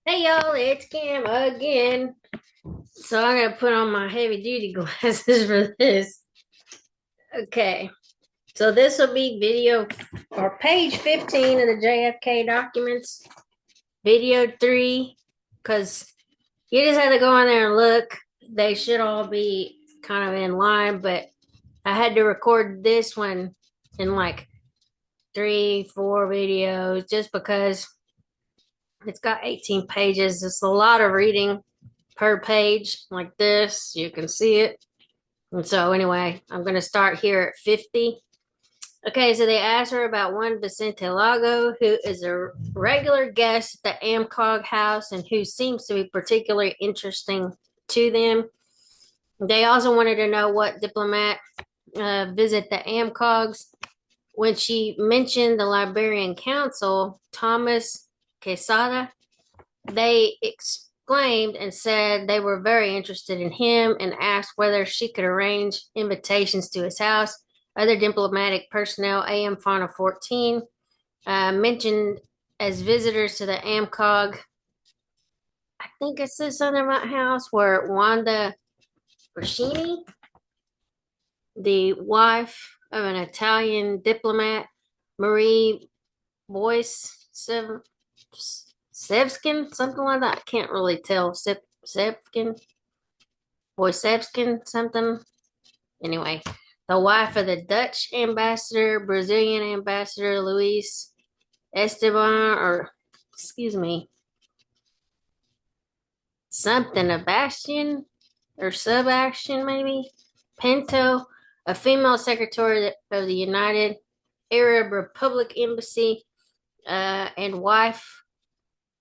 Hey y'all, it's Cam again. So I gotta put on my heavy duty glasses for this. Okay, so this will be video or page 15 of the JFK documents, video 3, because you just had to go in there and look. They should all be kind of in line, but I had to record this one in like 3, 4 videos just because it's got 18 pages. It's a lot of reading per page like this. You can see it. And so, anyway, I'm going to start here at 50. Okay, so they asked her about one Vicente Lago, who is a regular guest at the AMCOG house and who seems to be particularly interesting to them. They also wanted to know what diplomat visit the AMCOGs. When she mentioned the Liberian Council, Thomas Quesada, they exclaimed and said they were very interested in him and asked whether she could arrange invitations to his house. Other diplomatic personnel, AM Fauna 14, mentioned as visitors to the AMCOG. I think it says something about house where Wanda Brashini, the wife of an Italian diplomat, Marie Boyce Sevskin, something like that. I can't really tell. Sevkin, Boysevskin, something. Anyway, the wife of the Dutch ambassador, Brazilian ambassador Luis Esteban, or excuse me, something, a Bastion or Sebastian, maybe. Pinto, a female secretary of the United Arab Republic Embassy, and wife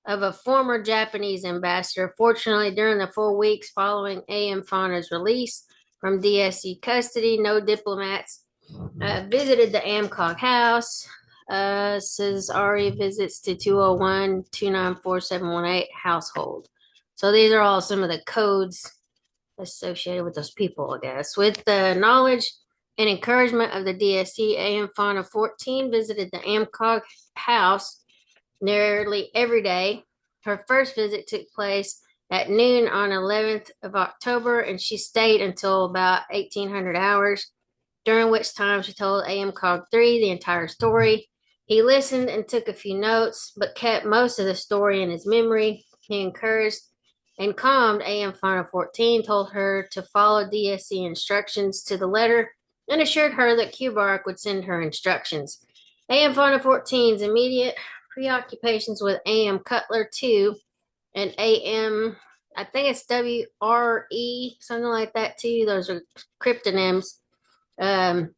of a former Japanese ambassador. Fortunately, during the 4 weeks following A.M. Fauna's release from DSC custody, no diplomats visited the AMCOG house. Says Ari visits to 201-294-718 household. So these are all some of the codes associated with those people, I guess. With the knowledge and encouragement of the DSC, AM Fauna 14 visited the AMCOG house nearly every day. Her first visit took place at noon on 11th of October, and she stayed until about 1800 hours, during which time she told AM Cog 3 the entire story. He listened and took a few notes, but kept most of the story in his memory. He encouraged and calmed AM Fauna 14, told her to follow DSC instructions to the letter, and assured her that QBark would send her instructions. AM Fauna 14's immediate preoccupations with AM Cutler 2 and AM, I think it's WRE, something like that too. Those are cryptonyms, um,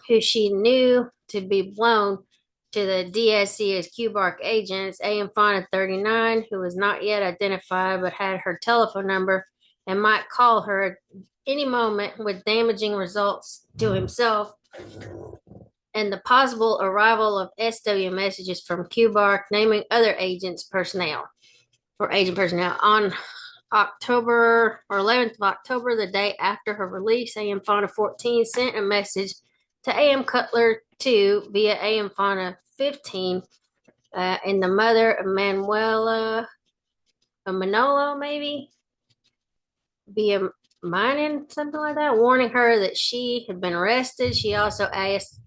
who she knew to be blown to the DSC as QBark agents. AM Fauna 39, who was not yet identified but had her telephone number and might call her at any moment with damaging results to himself, and the possible arrival of SW messages from QBark naming other agents personnel or agent personnel. On October or 11th of October, the day after her release, AM Fauna 14 sent a message to AM Cutler 2 via AM Fauna 15, and the mother of Manuela, Manolo, maybe, via mining, something like that, warning her that she had been arrested. She also asked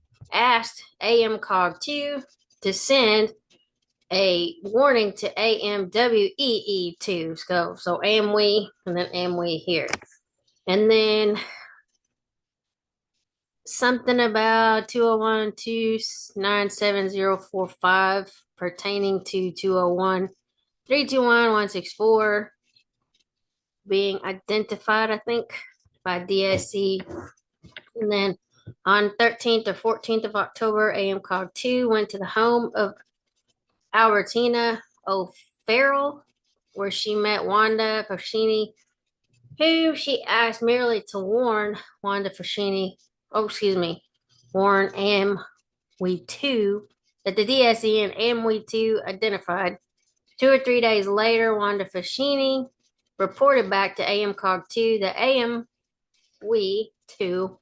AM Cog 2 to send a warning to AMWEE2. So AMWE and then AMWE here. And then something about 201-297-045 pertaining to 201-321-164 being identified, I think, by DSC. And then on 13th or 14th of October, AM Cog 2 went to the home of Albertina O'Farrell, where she met Wanda Foschini, who she asked merely to warn Wanda Foschini, warn AMWE2 that the DSE and AMWE2 identified. 2 or 3 days later, Wanda Foschini reported back to AMCOG2 that AMWE2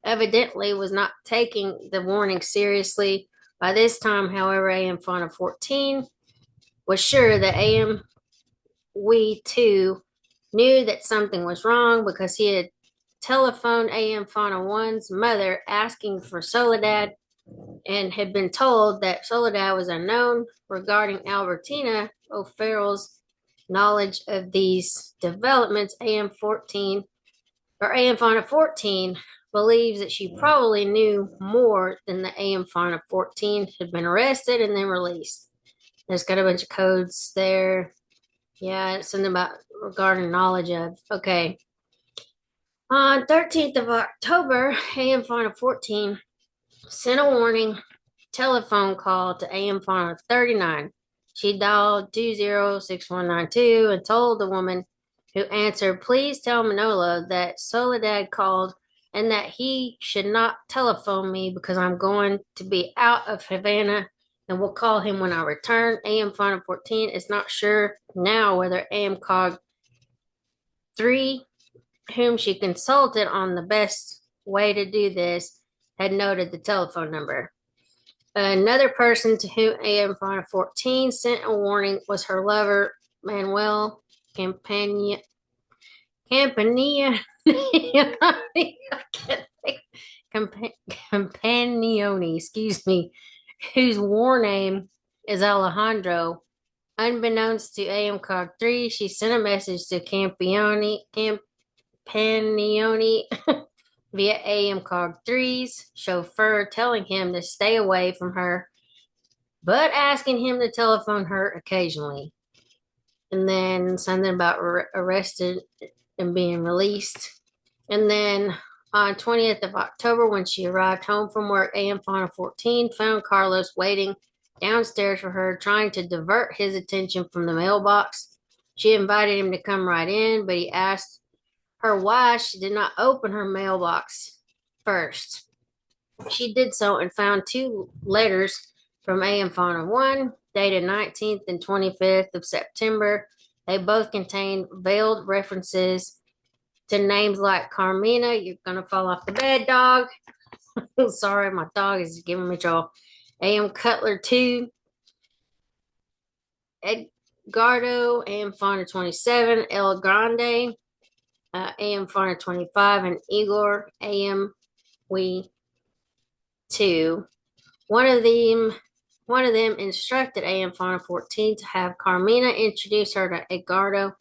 evidently was not taking the warning seriously. By this time, however, AM Fauna 14 was sure that AM we too knew that something was wrong because he had telephoned AM Fauna 1's mother asking for Soledad and had been told that Soledad was unknown regarding Albertina O'Farrell's knowledge of these developments. AM Fauna 14 believes that she probably knew more than the AM Fauna 14 had been arrested and then released. There's got a bunch of codes there. Yeah, it's something about regarding knowledge of. Okay. On 13th of October, AM Fauna 14 sent a warning telephone call to AM Fauna 39. She dialed 206192 and told the woman who answered, please tell Manolo that Soledad called and that he should not telephone me because I'm going to be out of Havana and will call him when I return. AM Fauna 14 is not sure now whether AM Cog 3, whom she consulted on the best way to do this, had noted the telephone number. Another person to whom AM Fauna 14 sent a warning was her lover, Manuel Campania. Campanione, excuse me, whose war name is Alejandro. Unbeknownst to AM Cog 3, she sent a message to Campanione via AM Cog 3's chauffeur telling him to stay away from her, but asking him to telephone her occasionally. And then something about arrested and being released. And then on 20th of October, when she arrived home from work, AM Fauna 14 found Carlos waiting downstairs for her, trying to divert his attention from the mailbox. She invited him to come right in, but he asked her why she did not open her mailbox first. She did so and found two letters from AM Fauna 1, dated 19th and 25th of September. They both contained veiled references to names like Carmina. You're going to fall off the bed, dog. Sorry, my dog is giving me trouble. AM Cutler 2, Edgardo, AM Fauna 27, El Grande, AM Fauna 25, and Igor, AM We 2. One of them instructed AM Fauna 14 to have Carmina introduce her to Edgardo,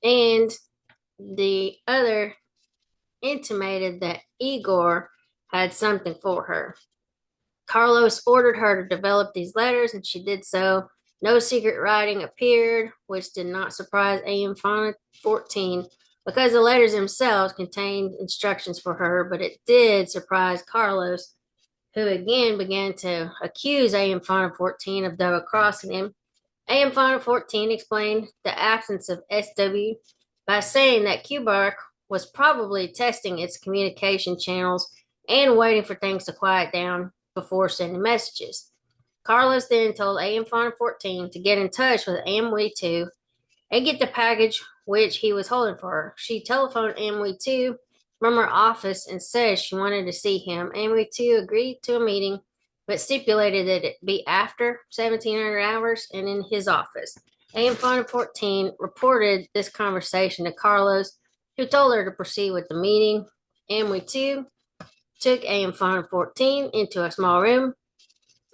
and the other intimated that Igor had something for her. Carlos ordered her to develop these letters, and she did so. No secret writing appeared, which did not surprise AM Fauna 14 because the letters themselves contained instructions for her, but it did surprise Carlos, who again began to accuse AM Fauna 14 of double-crossing him. AM Fauna 14 explained the absence of SW by saying that Cubark was probably testing its communication channels and waiting for things to quiet down before sending messages. Carlos then told AM Fauna 14 to get in touch with AMWE2 and get the package which he was holding for her. She telephoned AMWE2 from her office and said she wanted to see him. AMWE2 agreed to a meeting, but stipulated that it be after 1700 hours and in his office. AM Fauna 14 reported this conversation to Carlos, who told her to proceed with the meeting. AMWE2 took AM Fauna 14 into a small room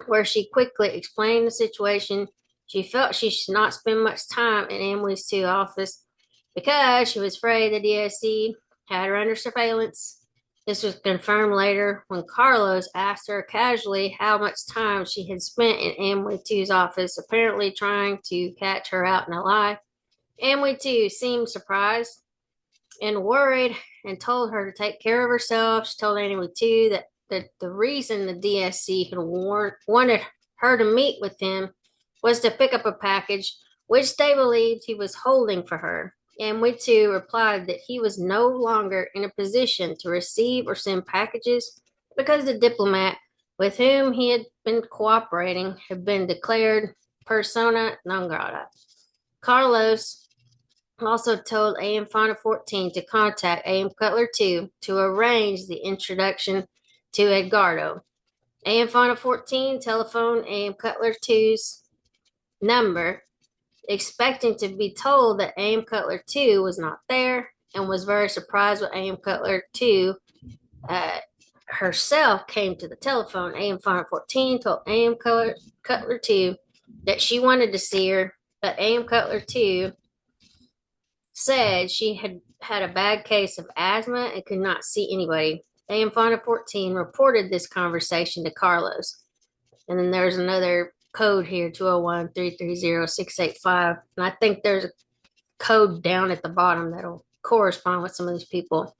where she quickly explained the situation. She felt she should not spend much time in AMWE2's office because she was afraid the DSC had her under surveillance. This was confirmed later when Carlos asked her casually how much time she had spent in AMWE2's office, apparently trying to catch her out in a lie. AMWE2 seemed surprised and worried and told her to take care of herself. She told AMWE2 that the reason the DSC had wanted her to meet with him was to pick up a package which they believed he was holding for her. AMWE2 replied that he was no longer in a position to receive or send packages because the diplomat with whom he had been cooperating had been declared persona non grata. Carlos also told AM Fauna 14 to contact AM Cutler 2 to arrange the introduction to Edgardo. AM Fauna 14 telephoned AM Cutler 2's number expecting to be told that AM Cutler 2 was not there, and was very surprised when AM Cutler 2 uh, herself came to the telephone. AM Final 14 told AM Cutler 2 that she wanted to see her, but AM Cutler 2 said she had had a bad case of asthma and could not see anybody. AM Final 14 reported this conversation to Carlos. And then there's another code here, 201-330-685. And I think there's a code down at the bottom that'll correspond with some of these people.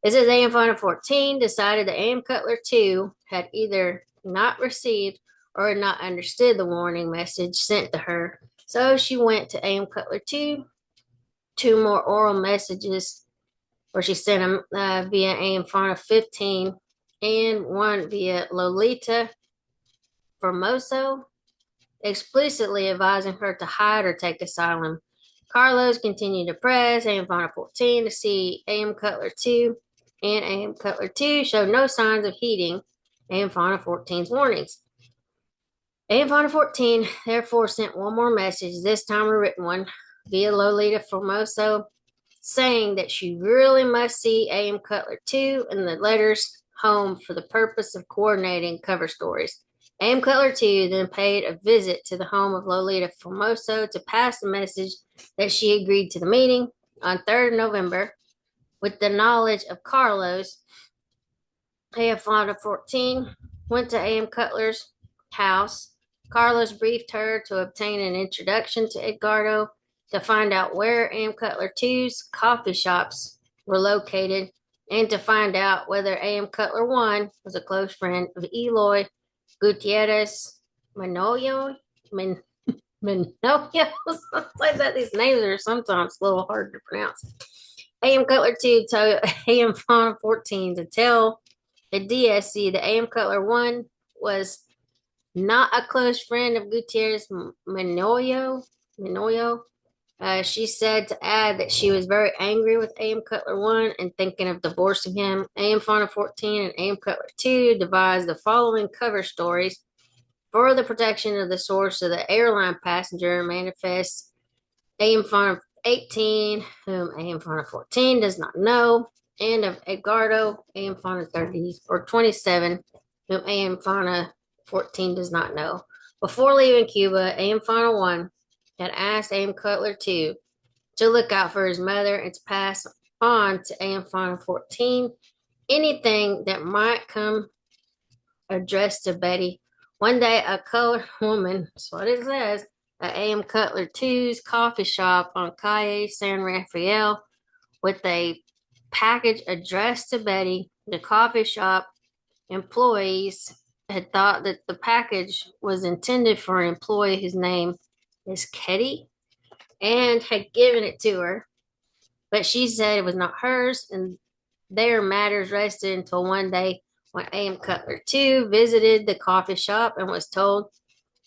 It says AM Final 14 decided that AM Cutler 2 had either not received or had not understood the warning message sent to her. So she went to AM Cutler 2, two more oral messages, where she sent them via AM Final 15 and one via Lolita Formoso, explicitly advising her to hide or take asylum. Carlos continued to press AM Final 14 to see AM Cutler 2, and AM Cutler 2 showed no signs of heeding AM Final 14's warnings. AM Final 14 therefore sent one more message, this time a written one, via Lolita Formoso, saying that she really must see AM Cutler 2 and the letters home for the purpose of coordinating cover stories. AM Cutler 2 then paid a visit to the home of Lolita Formoso to pass the message that she agreed to the meeting on 3rd of November. With the knowledge of Carlos, AM Final 14 went to AM Cutler's house. Carlos briefed her to obtain an introduction to Edgardo, to find out where AM Cutler 2's coffee shops were located, and to find out whether AM Cutler 1 was a close friend of Eloy Gutierrez Manolio. Manolio, like that. These names are sometimes a little hard to pronounce. AM Cutler 2 told AM Final 14 to tell the DSC that AM Cutler 1 was not a close friend of Gutierrez Manolio. She said to add that she was very angry with AM Cutler 1 and thinking of divorcing him. AM Final 14 and AM Cutler 2 devised the following cover stories for the protection of the source of the airline passenger manifest. AM Final 18, whom AM Final 14 does not know, and of Edgardo, AM Final 30 or 27, whom AM Final 14 does not know. Before leaving Cuba, AM Final 1 had asked AM Cutler 2 to look out for his mother and to pass on to AM Final 14 anything that might come addressed to Betty. One day, a colored woman, that's what it says, at AM Cutler 2's coffee shop on Calle San Rafael with a package addressed to Betty. The coffee shop employees had thought that the package was intended for an employee whose name is Ketty, and had given it to her, but she said it was not hers, and their matters rested until one day when AM Cutler 2 visited the coffee shop and was told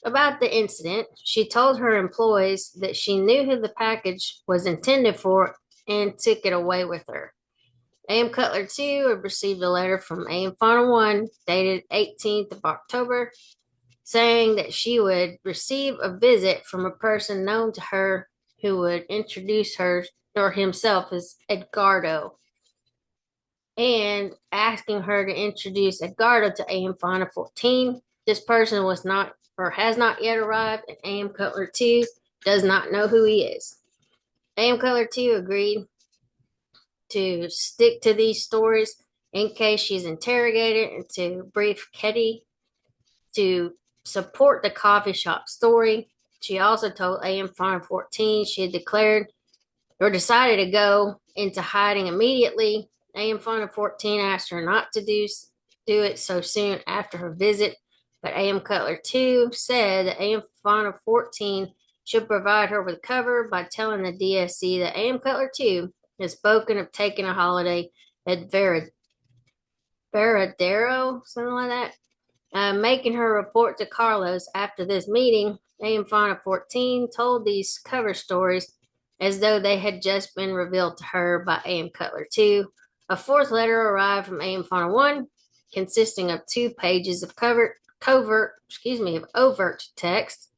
about the incident. She told her employees that she knew who the package was intended for and took it away with her. AM Cutler 2 had received a letter from AM Final 1 dated 18th of October saying that she would receive a visit from a person known to her who would introduce her or himself as Edgardo, and asking her to introduce Edgardo to AM Final 14. This person was not or has not yet arrived, and AM Cutler 2 does not know who he is. AM Cutler 2 agreed to stick to these stories in case she's interrogated and to brief Ketty to support the coffee shop story. She also told AM Final 14 she had declared or decided to go into hiding immediately. AM Final 14 asked her not to do it so soon after her visit, but AM Cutler 2 said that AM Final 14 should provide her with cover by telling the DSC that AM Cutler 2 has spoken of taking a holiday at Veradero, something like that. Making her report to Carlos after this meeting. AM Final 14 told these cover stories as though they had just been revealed to her by AM Cutler 2. A fourth letter arrived from AM Final 1, consisting of 2 pages of overt text.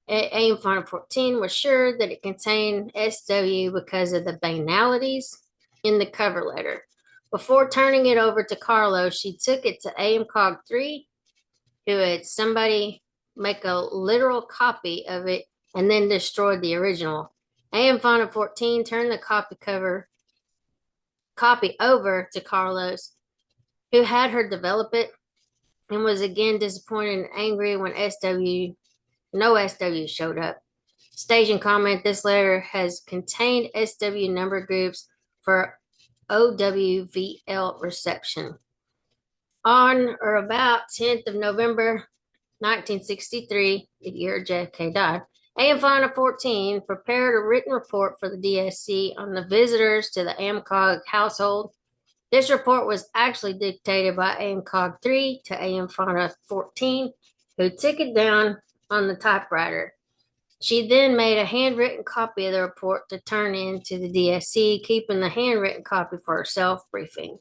AM Final 14 was sure that it contained SW because of the banalities in the cover letter. Before turning it over to Carlos, she took it to AMCOG 3, who had somebody make a literal copy of it and then destroyed the original. AM Final 14 turned the copy over to Carlos, who had her develop it, and was again disappointed and angry when no SW showed up. Station comment: this letter has contained SW number groups for OWVL reception. On or about 10th of November 1963, the year JFK died, AM Final 14 prepared a written report for the DSC on the visitors to the AMCOG household. This report was actually dictated by AMCOG 3 to AM Final 14, who took it down on the typewriter. She then made a handwritten copy of the report to turn in to the DSC, keeping the handwritten copy for herself briefing.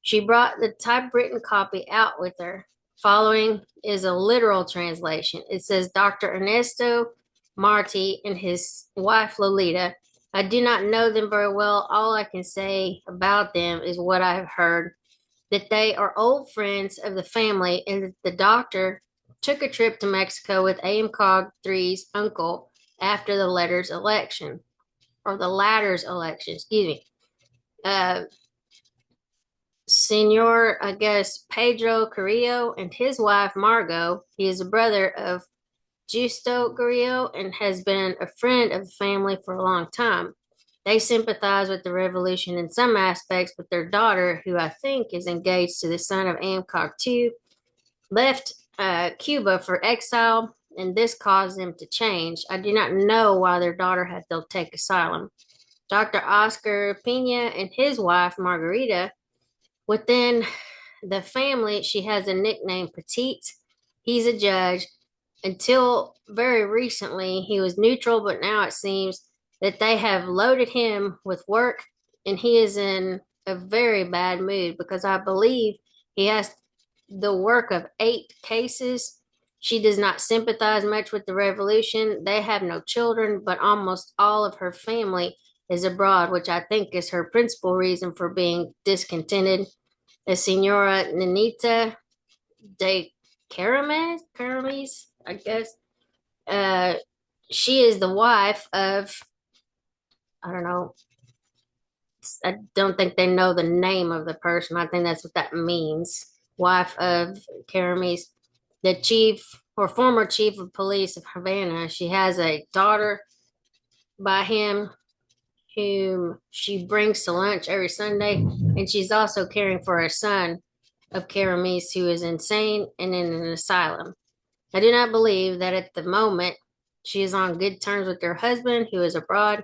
She brought the typewritten copy out with her. Following is a literal translation. It says, Dr. Ernesto Marti and his wife Lolita. I do not know them very well. All I can say about them is what I have heard, that they are old friends of the family and that the doctor took a trip to Mexico with AMCOG 3's uncle after the latter's election, excuse me. Senor, I guess, Pedro Carrillo and his wife, Margot. He is a brother of Justo Carrillo and has been a friend of the family for a long time. They sympathize with the revolution in some aspects, but their daughter, who I think is engaged to the son of AMCOG 2, left Cuba for exile, and this caused them to change. I do not know why their daughter had to take asylum. Dr. Oscar Pena and his wife, Margarita, within the family, she has a nickname, Petite. He's a judge. Until very recently, he was neutral, but now it seems that they have loaded him with work, and he is in a very bad mood because I believe he has the work of 8 cases. She does not sympathize much with the revolution. They have no children, but almost all of her family is abroad, which I think is her principal reason for being discontented. The Senora Nanita de Carames, I guess. She is the wife of, I don't know, I don't think they know the name of the person. I think that's what that means. Wife of Carames, the chief or former chief of police of Havana. She has a daughter by him whom she brings to lunch every Sunday, and she's also caring for a son of Carames who is insane and in an asylum. I do not believe that at the moment she is on good terms with her husband who is abroad,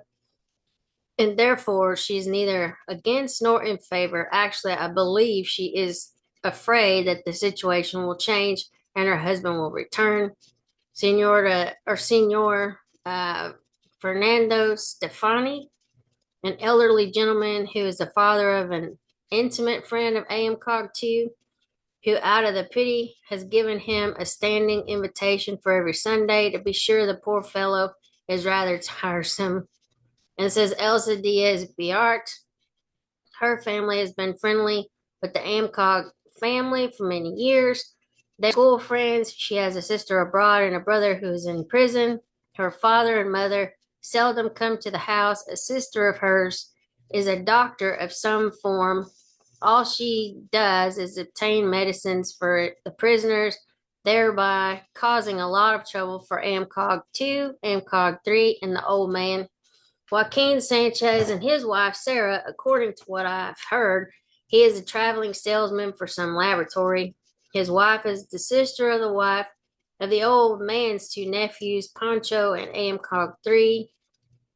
and therefore she's neither against nor in favor. Actually, I believe she is afraid that the situation will change and her husband will return. Senor Fernando Stefani, an elderly gentleman who is the father of an intimate friend of AMCOG 2, who out of the pity has given him a standing invitation for every Sunday. To be sure, the poor fellow is rather tiresome. And it says Elsa Diaz Biart. Her family has been friendly with the AMCOG family for many years. They're school friends. She has a sister abroad and a brother who is in prison. Her father and mother seldom come to the house. A sister of hers is a doctor of some form. All she does is obtain medicines for the prisoners, thereby causing a lot of trouble for AMCOG 2, AMCOG 3, and the old man. Joaquin Sanchez and his wife, Sarah, according to what I've heard, he is a traveling salesman for some laboratory. His wife is the sister of the wife of the old man's 2 nephews, Pancho and AMCOG 3.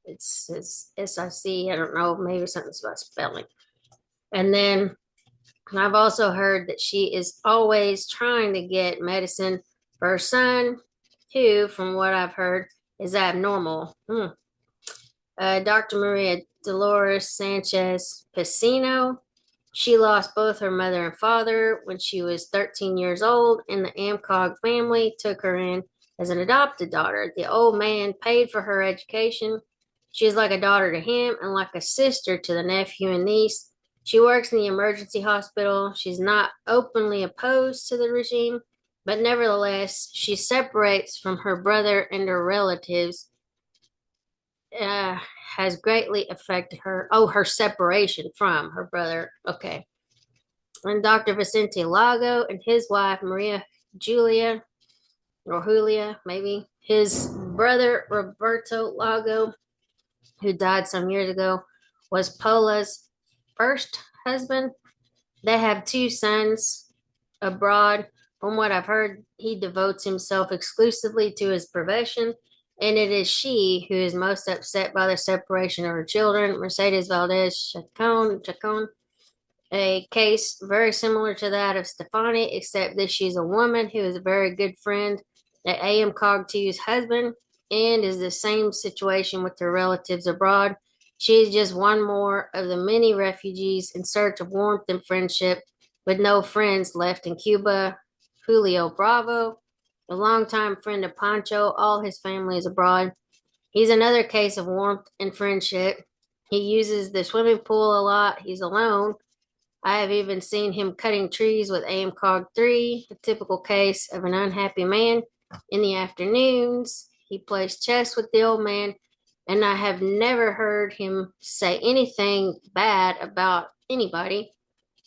It's SIC, I don't know, maybe something's about spelling. And then I've also heard that she is always trying to get medicine for her son, who, from what I've heard, is abnormal. Dr. Maria Dolores Sanchez Pacino. She lost both her mother and father when she was 13 years old, and the AMCOG family took her in as an adopted daughter. The old man paid for her education. She is like a daughter to him and like a sister to the nephew and niece. She works in the emergency hospital. She's not openly opposed to the regime, but nevertheless, she separates from her brother and her relatives. Has greatly affected her. Oh, her separation from her brother. Okay. And Dr. Vicente Lago and his wife, Maria Julia, or Julia, maybe. His brother, Roberto Lago, who died some years ago, was Paula's first husband. They have two sons abroad. From what I've heard, he devotes himself exclusively to his profession, and it is she who is most upset by the separation of her children. Mercedes Valdez Chacon, a case very similar to that of Stefani, except that she's a woman who is a very good friend of A.M. Cog2's husband and is the same situation with her relatives abroad. She is just one more of the many refugees in search of warmth and friendship with no friends left in Cuba. Julio Bravo, a longtime friend of Pancho, all his family is abroad. He's another case of warmth and friendship. He uses the swimming pool a lot. He's alone. I have even seen him cutting trees with AMCOG3, a typical case of an unhappy man. In the afternoons, he plays chess with the old man, and I have never heard him say anything bad about anybody,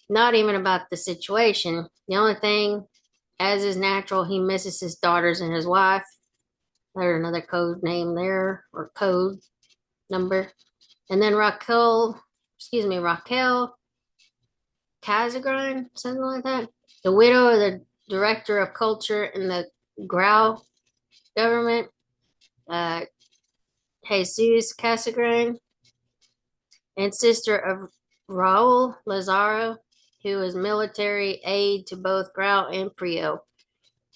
not even about the situation. The only thing, as is natural, he misses his daughters and his wife. There's another code name there, or code number. And then Raquel Casagran, something like that. The widow of the director of culture in the Grau government, uh, Jesus Casagran, and sister of Raul Lazaro, who is military aide to both Grau and Prio.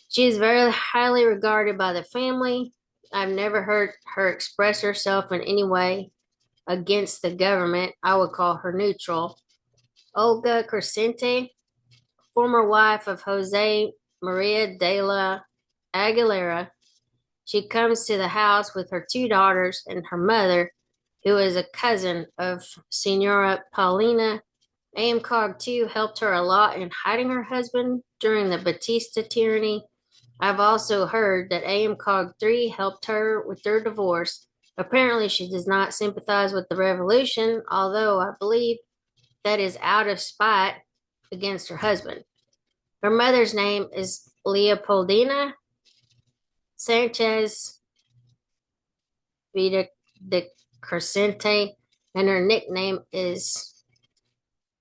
She is very highly regarded by the family. I've never heard her express herself in any way against the government. I would call her neutral. Olga Crescente, former wife of Jose Maria de la Aguilera. She comes to the house with her two daughters and her mother, who is a cousin of Senora Paulina. AMCOG2 helped her a lot in hiding her husband during the Batista tyranny. I've also heard that AMCOG3 helped her with their divorce. Apparently, she does not sympathize with the revolution, although I believe that is out of spite against her husband. Her mother's name is Leopoldina Sanchez Vida de Crescente, and her nickname is,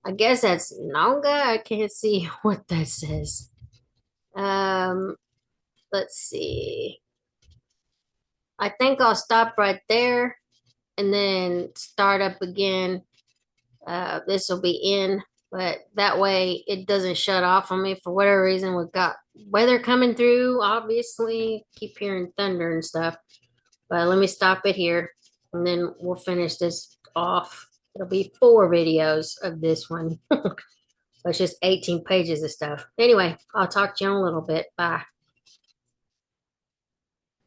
I guess that's Nonga. I can't see what that says. Let's see. I think I'll stop right there and then start up again. This will be in, but that way it doesn't shut off on me for whatever reason. We've got weather coming through, obviously. Keep hearing thunder and stuff. But let me stop it here and then we'll finish this off. It'll be 4 videos of this one. So it's just 18 pages of stuff. Anyway, I'll talk to you in a little bit. Bye.